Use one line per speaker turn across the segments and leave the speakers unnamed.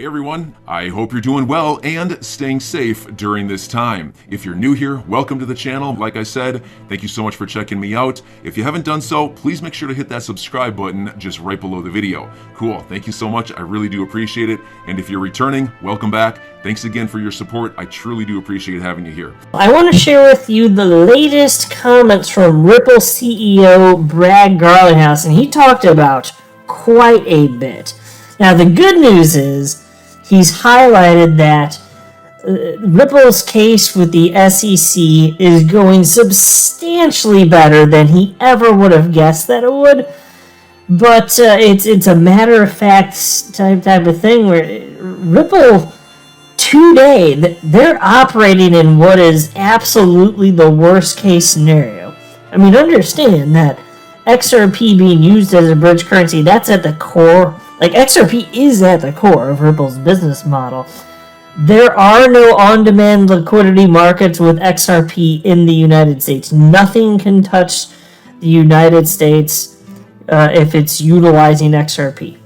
Hey everyone, I hope you're doing well and staying safe during this time. If you're new here, welcome to the channel. Like I said, thank you so much for checking me out. If you haven't done so, please make sure to hit that subscribe button just right below the video. Cool, thank you so much. I really do appreciate it. And if you're returning, welcome back. Thanks again for your support. I truly do appreciate having you here.
I want to share with you the latest comments from Ripple CEO Brad Garlinghouse, and he talked about quite a bit. Now, the good news is he's highlighted that Ripple's case with the SEC is going substantially better than he ever would have guessed that it would. But it's a matter-of-fact type of thing where Ripple today, they're operating in what is absolutely the worst-case scenario. I mean, understand that XRP being used as a bridge currency, that's at the core. Like, XRP is at the core of Ripple's business model. There are no on-demand liquidity markets with XRP in the United States. Nothing can touch the United States if it's utilizing XRP.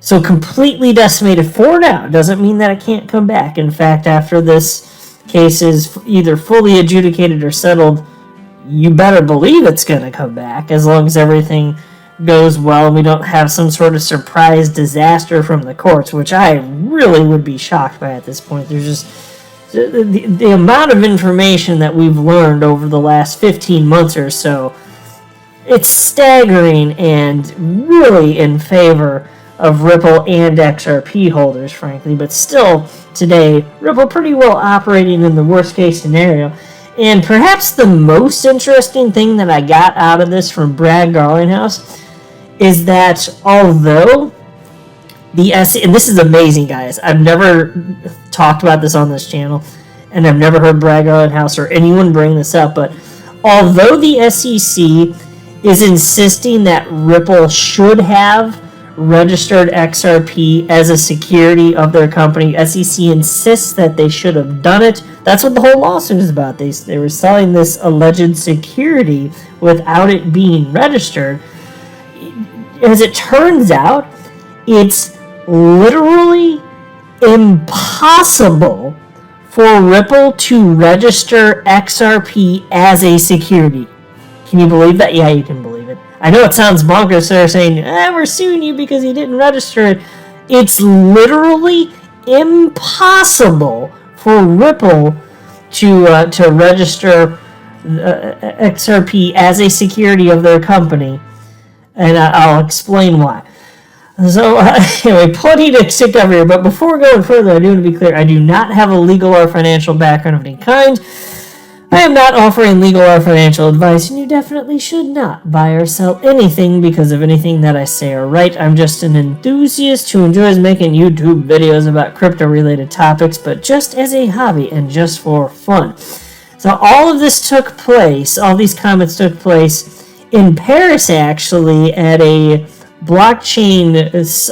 So completely decimated for now. Doesn't mean that it can't come back. In fact, after this case is either fully adjudicated or settled, you better believe it's going to come back as long as everything goes well and we don't have some sort of surprise disaster from the courts, which I really would be shocked by at this point. There's just the amount of information that we've learned over the last 15 months or so. It's staggering and really in favor of Ripple and XRP holders, frankly, but still today Ripple pretty well operating in the worst case scenario. And perhaps the most interesting thing that I got out of this from Brad Garlinghouse is that although the SEC, and this is amazing, guys, I've never talked about this on this channel, and I've never heard Brad Garlinghouse or anyone bring this up, but although the SEC is insisting that Ripple should have registered XRP as a security of their company, SEC insists that they should have done it. That's what the whole lawsuit is about. They were selling this alleged security without it being registered. As it turns out, it's literally impossible for Ripple to register XRP as a security. Can you believe that? Yeah, you can believe it. I know it sounds bonkers. They're saying, we're suing you because you didn't register it. It's literally impossible for Ripple to register XRP as a security of their company. And I'll explain why. So, anyway, plenty to stick over here. But before going further, I do want to be clear. I do not have a legal or financial background of any kind. I am not offering legal or financial advice, and you definitely should not buy or sell anything because of anything that I say or write. I'm just an enthusiast who enjoys making YouTube videos about crypto-related topics, but just as a hobby and just for fun. So all of this took place, all these comments took place in Paris, actually, at a blockchain,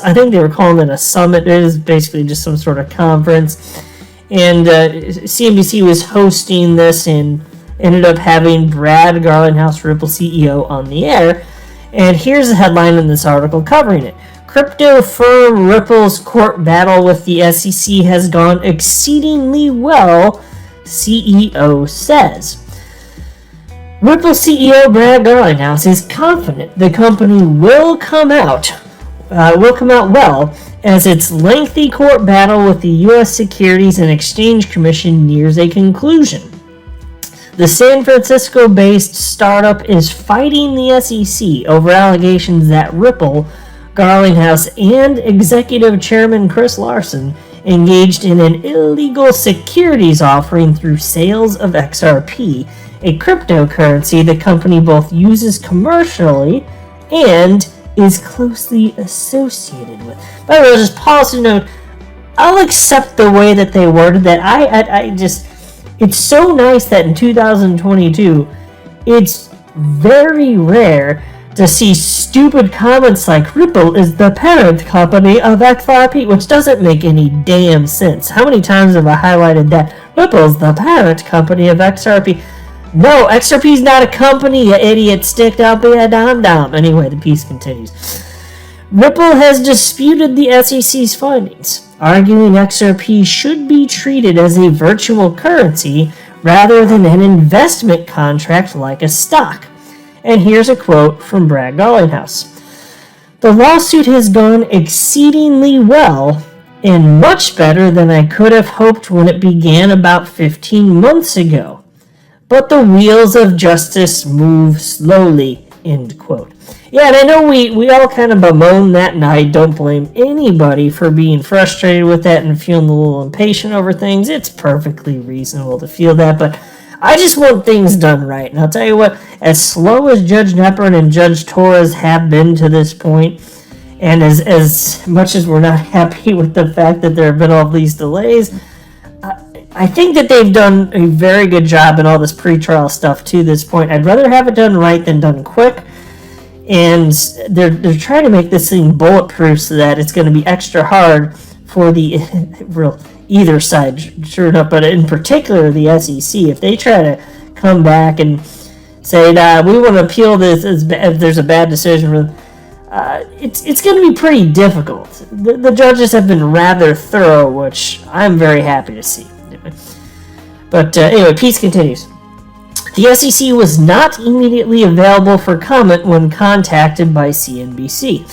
I think they were calling it a summit. It is basically just some sort of conference. And CNBC was hosting this and ended up having Brad Garlinghouse, Ripple CEO, on the air. And here's the headline in this article covering it. Crypto firm Ripple's court battle with the SEC has gone exceedingly well, CEO says. Ripple CEO Brad Garlinghouse is confident the company will come out well as its lengthy court battle with the U.S. Securities and Exchange Commission nears a conclusion. The San Francisco-based startup is fighting the SEC over allegations that Ripple, Garlinghouse, and Executive Chairman Chris Larsen engaged in an illegal securities offering through sales of XRP, a cryptocurrency the company both uses commercially and is closely associated with. By the way, just pause to note, I'll accept the way that they worded that. I just, it's so nice that in 2022, it's very rare to see stupid comments like Ripple is the parent company of XRP, which doesn't make any damn sense. How many times have I highlighted that? Ripple's the parent company of XRP. No, XRP's not a company, you idiot. Stick up a dom-dom. Anyway, the piece continues. Ripple has disputed the SEC's findings. arguing XRP should be treated as a virtual currency rather than an investment contract like a stock. And here's a quote from Brad Garlinghouse. "The lawsuit has gone exceedingly well and much better than I could have hoped when it began about 15 months ago. But the wheels of justice move slowly," end quote. Yeah, and I know we all kind of bemoan that, and I don't blame anybody for being frustrated with that and feeling a little impatient over things. It's perfectly reasonable to feel that, but I just want things done right. And I'll tell you what, as slow as Judge Neprin and Judge Torres have been to this point, and as much as we're not happy with the fact that there have been all these delays, I think that they've done a very good job in all this pretrial stuff to this point. I'd rather have it done right than done quick. And they're trying to make this thing bulletproof so that it's going to be extra hard for the either side, sure enough, but in particular the SEC. If they try to come back and say, we want to appeal this if there's a bad decision, it's going to be pretty difficult. The judges have been rather thorough, which I'm very happy to see. But anyway, Peace continues. The SEC was not immediately available for comment when contacted by CNBC.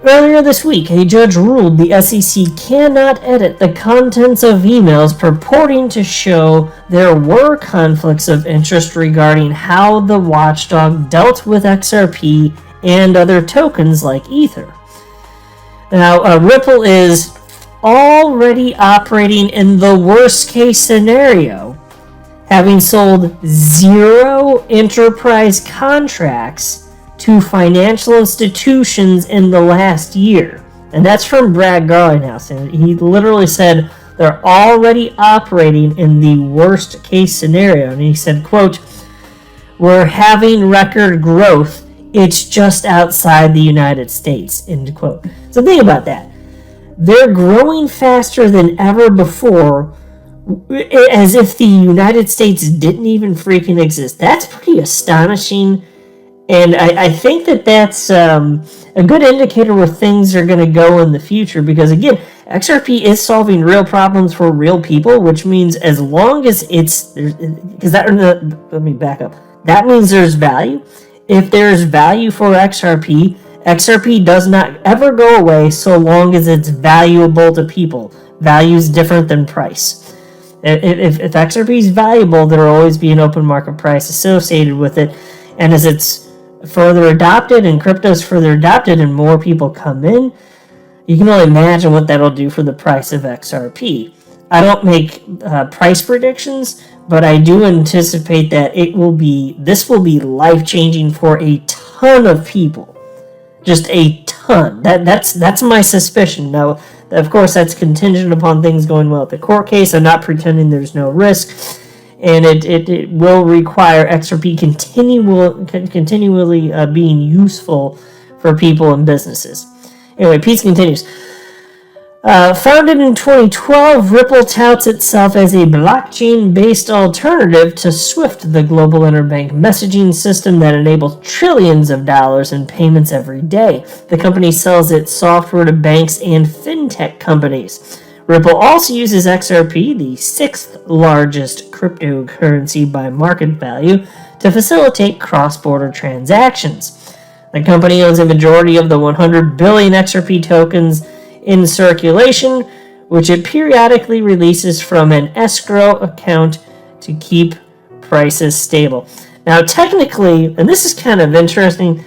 Earlier this week, a judge ruled the SEC cannot edit the contents of emails purporting to show there were conflicts of interest regarding how the watchdog dealt with XRP and other tokens like Ether. Now, Ripple is already operating in the worst case scenario, having sold 0 enterprise contracts to financial institutions in the last year. And that's from Brad Garlinghouse. And he literally said they're already operating in the worst case scenario. And he said, quote, "We're having record growth. It's just outside the United States," end quote. So think about that. They're growing faster than ever before, as if the United States didn't even freaking exist. That's pretty astonishing, and I think that that's a good indicator where things are going to go in the future, because again, XRP is solving real problems for real people, which means as long as let me back up. That means there's value. If there's value for XRP, XRP does not ever go away so long as it's valuable to people. Value is different than price. If XRP is valuable, there will always be an open market price associated with it. And as it's further adopted and crypto's further adopted and more people come in, you can only imagine what that'll do for the price of XRP. I don't make price predictions, but I do anticipate that this will be life-changing for a ton of people. Just a ton. That's my suspicion. Now, of course, that's contingent upon things going well at the court case. I'm not pretending there's no risk, and it will require XRP continually being useful for people and businesses. Anyway, Peace continues. Founded in 2012, Ripple touts itself as a blockchain-based alternative to SWIFT, the global interbank messaging system that enables trillions of dollars in payments every day. The company sells its software to banks and fintech companies. Ripple also uses XRP, the 6th largest cryptocurrency by market value, to facilitate cross-border transactions. The company owns a majority of the 100 billion XRP tokens in circulation, which it periodically releases from an escrow account to keep prices stable. Now, technically, and this is kind of interesting,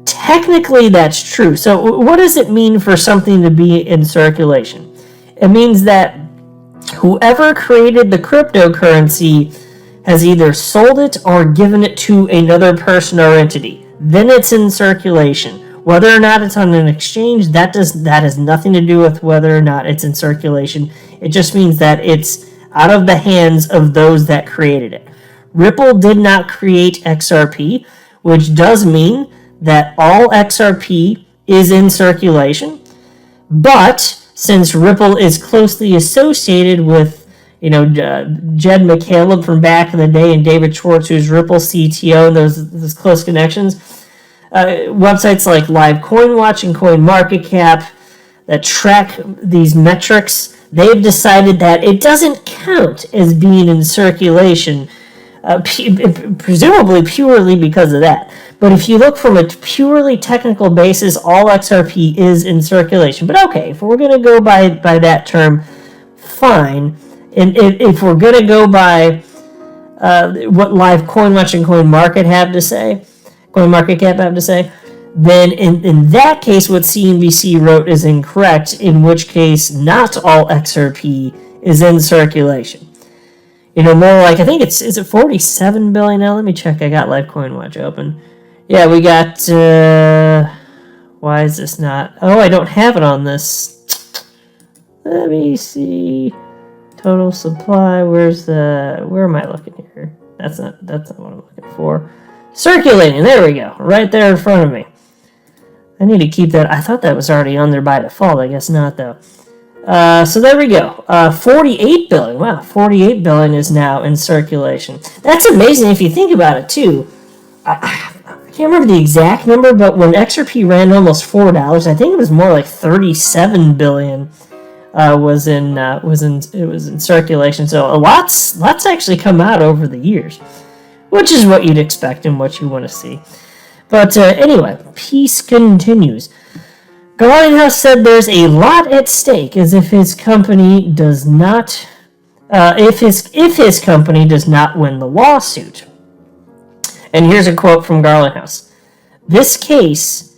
technically that's true. So what does it mean for something to be in circulation? It means that whoever created the cryptocurrency has either sold it or given it to another person or entity. Then it's in circulation. Whether or not it's on an exchange, that has nothing to do with whether or not it's in circulation. It just means that it's out of the hands of those that created it. Ripple did not create XRP, which does mean that all XRP is in circulation. But since Ripple is closely associated with, Jed McCaleb from back in the day and David Schwartz, who's Ripple CTO, and those close connections, websites like Live Coin Watch and CoinMarketCap, that track these metrics, they've decided that it doesn't count as being in circulation, presumably purely because of that. But if you look from a purely technical basis, all XRP is in circulation. But okay, if we're going to go by that term, fine. And if we're going to go by what live CoinWatch and CoinMarket have to say, CoinMarketCap have to say, then in that case, what CNBC wrote is incorrect, in which case not all XRP is in circulation. You know, more like, I think is it 47 billion now? Let me check. I got Live CoinWatch open. Yeah, we got, why is this not? Oh, I don't have it on this. Let me see. Total supply. Where am I looking here? That's not what I'm looking for. Circulating. There we go. Right there in front of me. I need to keep that. I thought that was already on there by default. I guess not, though. So there we go. 48 billion. Wow, 48 billion is now in circulation. That's amazing if you think about it, too. I can't remember the exact number, but when XRP ran almost $4, I think it was more like 37 billion was in circulation. So a lots actually come out over the years, which is what you'd expect and what you want to see. But anyway, peace continues. Garlinghouse said there's a lot at stake, as if his company does not, if his company does not win the lawsuit. And here's a quote from Garlinghouse: This case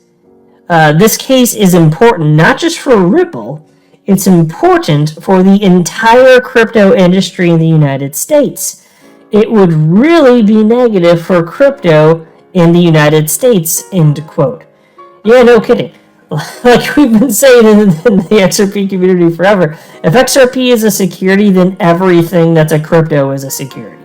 is important not just for Ripple, it's important for the entire crypto industry in the United States. It would really be negative for crypto in the United States, end quote. Yeah, no kidding. Like we've been saying in the XRP community forever, if XRP is a security, then everything that's a crypto is a security.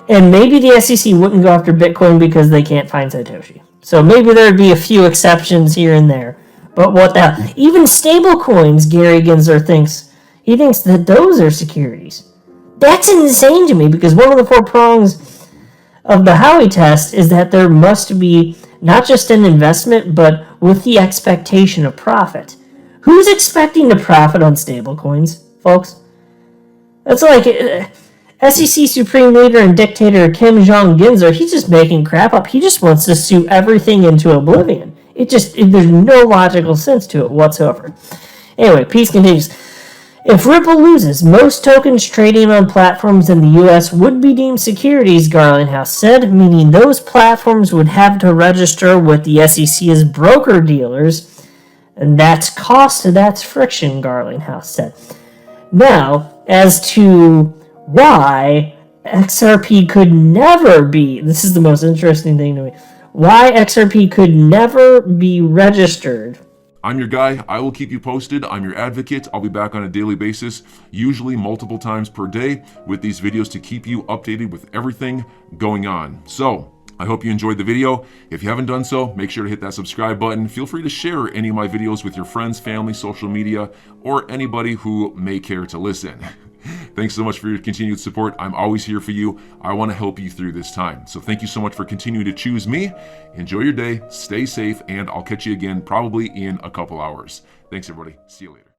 And maybe the SEC wouldn't go after Bitcoin because they can't find Satoshi. So maybe there'd be a few exceptions here and there. But what the hell? Even stable coins, Gary Gensler thinks that those are securities. That's insane to me, because one of the 4 prongs of the Howey test is that there must be not just an investment, but with the expectation of profit. Who's expecting to profit on stable coins, folks? That's like SEC Supreme Leader and Dictator Kim Jong-Gensler. He's just making crap up. He just wants to sue everything into oblivion. There's no logical sense to it whatsoever. Anyway, peace continues. If Ripple loses, most tokens trading on platforms in the U.S. would be deemed securities, Garlinghouse said, meaning those platforms would have to register with the SEC as broker-dealers, and that's cost, that's friction, Garlinghouse said. Now, as to why XRP could never be, this is the most interesting thing to me, why XRP could never be registered.
I'm your guy. I will keep you posted. I'm your advocate. I'll be back on a daily basis, usually multiple times per day, with these videos to keep you updated with everything going on. So I hope you enjoyed the video. If you haven't done so, make sure to hit that subscribe button. Feel free to share any of my videos with your friends, family, social media, or anybody who may care to listen. Thanks so much for your continued support. I'm always here for you. I want to help you through this time. So thank you so much for continuing to choose me. Enjoy your day, stay safe, and I'll catch you again probably in a couple hours. Thanks, everybody. See you later.